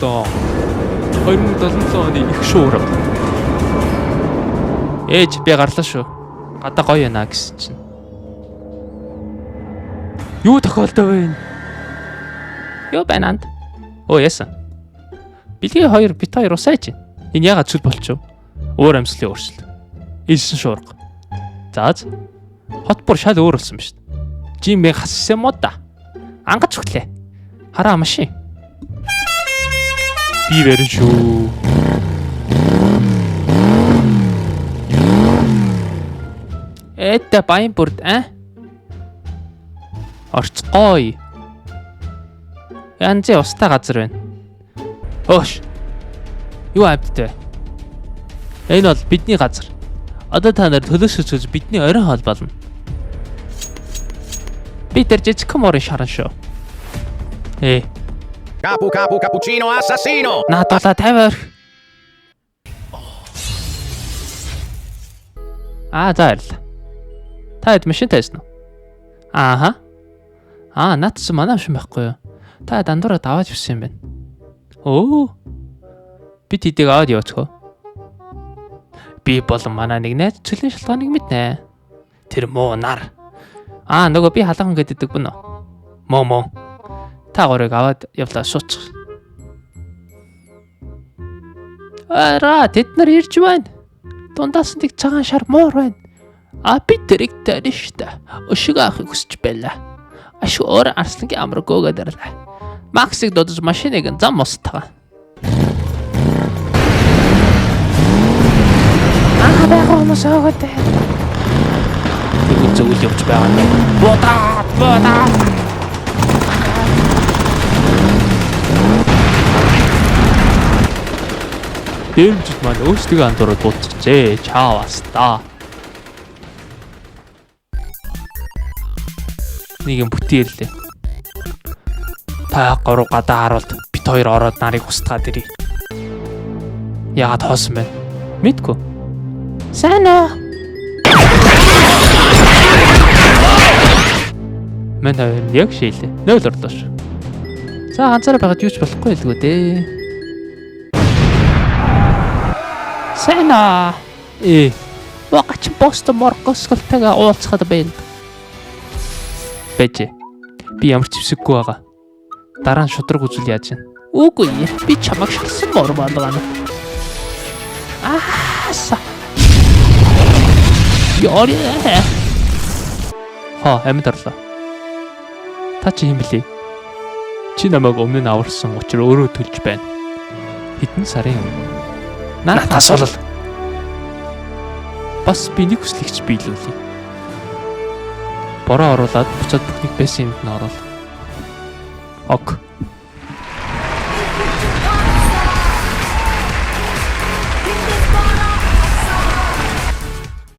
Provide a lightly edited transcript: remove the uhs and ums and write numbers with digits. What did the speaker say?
одоо 2077 оны их шуурга. Ээж би гарлаа шүү. Гадаа гоё яана гэсэн чинь. Юу тохиолдов вэ? Юу бананд? Оо яасан. Бэлгийн хоёр бит хоёр усаач. Энэ ягаад зүйл болчихв? Өөр амьслын өөрчлөлт. Илсэн шуурга. Зааз. Хот бүр шал өөр болсон биз дээ. Жим бэ хассан юм уу да? Ангаж өглөө. Хараа машин. Би верэн шүү. Это Баянбүрд орцгой. Янзын устай газар байна. Өөш. Юу амттай? Энэ бол бидний газар. Одоо та нар төлөөсөж бидний оройн хоол болно. Би тэр жижиг морын шаран шүү. Capu cappuccino assassino. Наадуулаа 50 орх. Заарлаа. Та хэд машинтай байсан уу? Ааха. Наадсан манай машин байхгүй юу? Та дандуураа даваад явсан юм байна. Оо. Би тэдийг аваад явууцгаа. Би болон манай нэг найз цэлийн шалтгааныг мэднэ. Тэр муу нар. Нөгөө би халаан гэдэг бэн үү? Моо. Та гурыг аваад явлаа шуучих. Тэд нар ирж байна. Дундаас нэг цагаан шар муур байна. Би тэрийг тарина штэ. Өшиг авахыг хүсэж байлаа. Өөр арслангийн амраг гөөгээд ирлээ. Максыг дуудаж машиныг зам устгаа. Бага хүмүүс аваад байна. Тэгвэл зөвл явж байгаа юм. Буудаа. Дэмжид маань өөрсдөө андуураа дуудчихжээ. Чааваста. Нэг юм бүтээрлээ. Та гурав гадаа харуулт бит хоёр ороод нарыг устгаад ирье. Яагаад хоосон бэ? Мэдгүй. Сайн уу? Манай яг шийлээ. 0 орлоо шүү. За ганцаараа байгаад юу ч болохгүй л гоо дээ. Сайн аа. Вагач пост моргосголтойгоо уулзахад байна. Бэж. Би ямар ч хэвсэггүй байгаа. Дараа нь шудраг үзүүл яаж вэ? Үгүй би чамайг шалсан мор болгоно. Яри. Амьд орлоо. Та чи юм блий? Чи намайг өмнө нь аварсан учраас өөрөө төлж байна. Хэдэн сарын өмнө. Надаас бол бас би нэг хүслэгч биелүүлээ. Бороо оруулаад буцаад бүхнийг байсан юмд нь оруул. Ок.